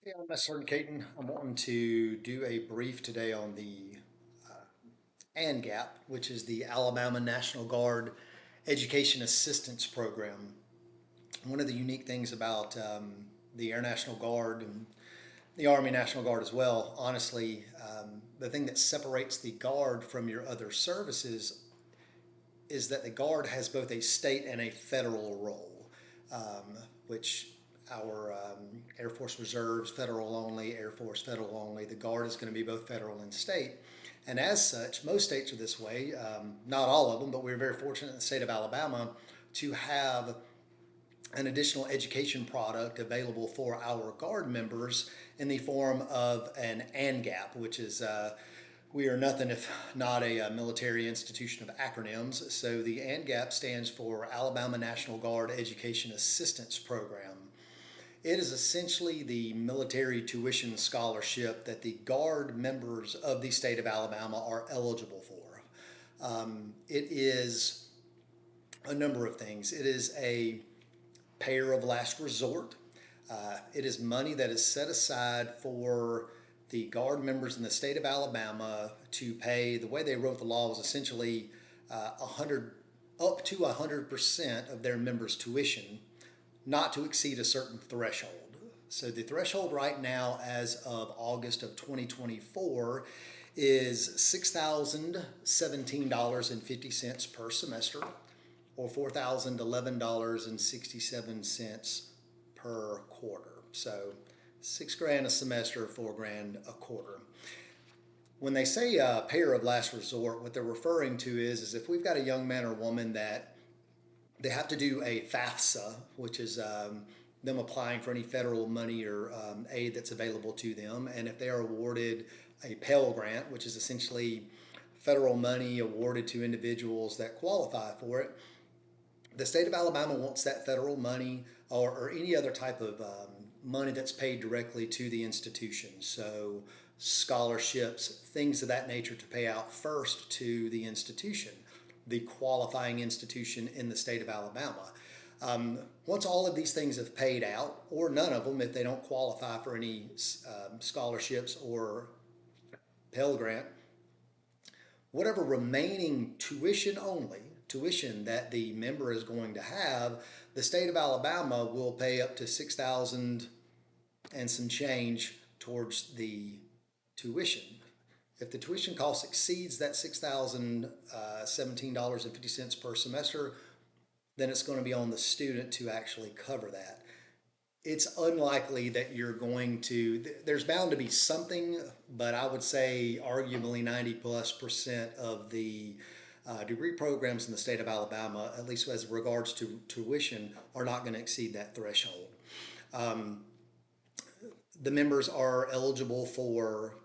Hey, I'm Sergeant Caton. I'm wanting to do a brief today on the Angeap, which is the Alabama National Guard Education Assistance Program. One of the unique things about the Air National Guard and the Army National Guard as well, honestly, the thing that separates the Guard from your other services is that the Guard has both a state and a federal role, which our Air Force Reserves, federal only, Air Force, federal only. The Guard is going to be both federal and state. And as such, most states are this way, not all of them, but we're very fortunate in the state of Alabama to have an additional education product available for our Guard members in the form of an ANGAP, which is we are nothing if not a military institution of acronyms. So the ANGAP stands for Alabama National Guard Education Assistance Program. It is essentially the military tuition scholarship that the Guard members of the state of Alabama are eligible for. It is a number of things. It is a payer of last resort. It is money that is set aside for the Guard members in the state of Alabama to pay. The way they wrote the law was essentially 100 up to 100% of their members' tuition, not to exceed a certain threshold. So the threshold right now, as of August of 2024, is $6,017.50 per semester, or $4,011.67 per quarter. So $6,000 a semester, $4,000 a quarter. When they say payer of last resort, what they're referring to is if we've got a young man or woman that they have to do a FAFSA, which is them applying for any federal money or aid that's available to them. And if they are awarded a Pell Grant, which is essentially federal money awarded to individuals that qualify for it, the state of Alabama wants that federal money or any other type of money that's paid directly to the institution. So scholarships, things of that nature to pay out first to the institution, the qualifying institution in the state of Alabama. Once all of these things have paid out, or none of them, if they don't qualify for any scholarships or Pell Grant, whatever remaining tuition that the member is going to have, the state of Alabama will pay up to 6,000 and some change towards the tuition. If the tuition cost exceeds that $6,017.50 per semester, then it's going to be on the student to actually cover that. It's unlikely that you're going to, there's bound to be something, but I would say arguably 90+% of the degree programs in the state of Alabama, at least as regards to tuition, are not going to exceed that threshold. Um, the members are eligible for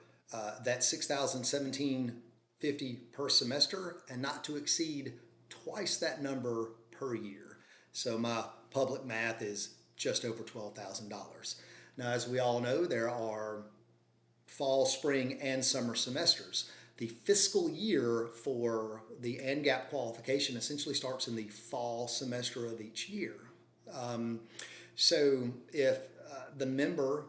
that 6,017.50 per semester and not to exceed twice that number per year. So my public math is just over $12,000. Now, as we all know, there are fall, spring, and summer semesters. The fiscal year for the ANGAP qualification essentially starts in the fall semester of each year. Um, so if the member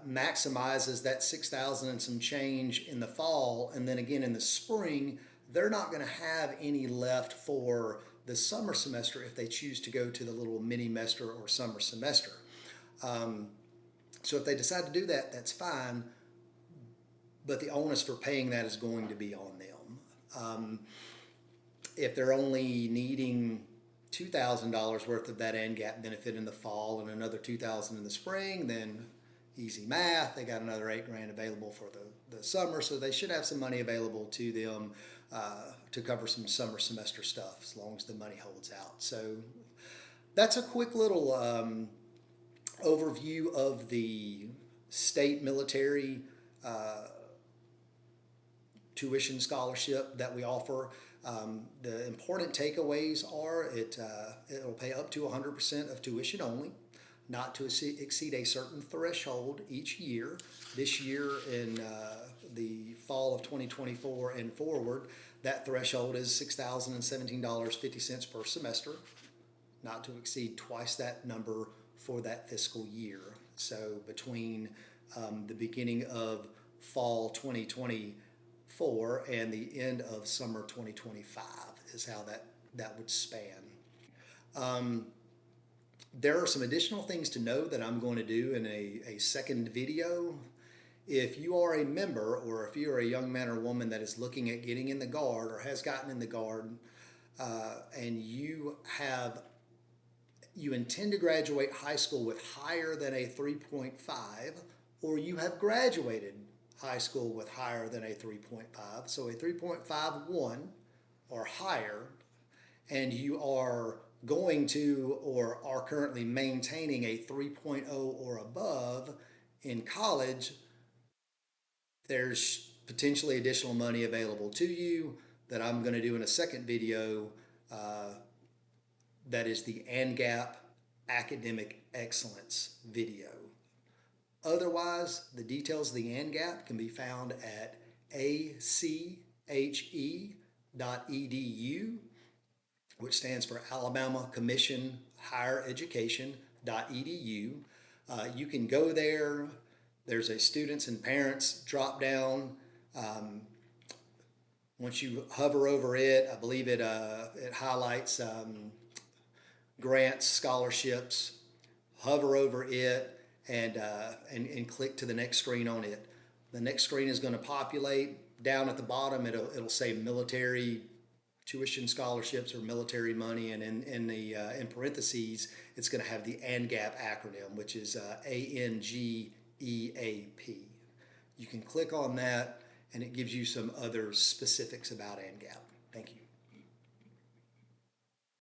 maximizes that 6,000 and some change in the fall, and then again in the spring, they're not going to have any left for the summer semester if they choose to go to the little mini semester or summer semester. Um, so if they decide to do that, that's fine, but the onus for paying that is going to be on them. If they're only needing $2,000 worth of that ANGAP benefit in the fall and another $2,000 in the spring, then easy math, they got another $8,000 available for the summer, so they should have some money available to them to cover some summer semester stuff as long as the money holds out. So that's a quick little overview of the state military tuition scholarship that we offer. The important takeaways are it'll pay up to 100% of tuition only, not to exceed a certain threshold each year. This year in the fall of 2024 and forward, that threshold is $6,017.50 per semester, not to exceed twice that number for that fiscal year. So between the beginning of fall 2024 and the end of summer 2025 is how that would span. There are some additional things to know that I'm going to do in a second video. If you are a member, or if you're a young man or woman that is looking at getting in the Guard or has gotten in the Guard, and you intend to graduate high school with higher than a 3.5, or you have graduated high school with higher than a 3.5, so a 3.51 or higher, and you are going to or are currently maintaining a 3.0 or above in college, there's potentially additional money available to you that I'm going to do in a second video. That is the Angeap Academic Excellence video. Otherwise, the details of the Angeap can be found at ache.edu, which stands for Alabama Commission Higher Education.edu. You can go there. There's a students and parents drop down. Once you hover over it, I believe it highlights grants, scholarships. Hover over it and click to the next screen on it. The next screen is going to populate. Down at the bottom, it'll say military tuition scholarships or military money, and in parentheses, it's going to have the Angeap acronym, which is ANGEAP. You can click on that, and it gives you some other specifics about Angeap.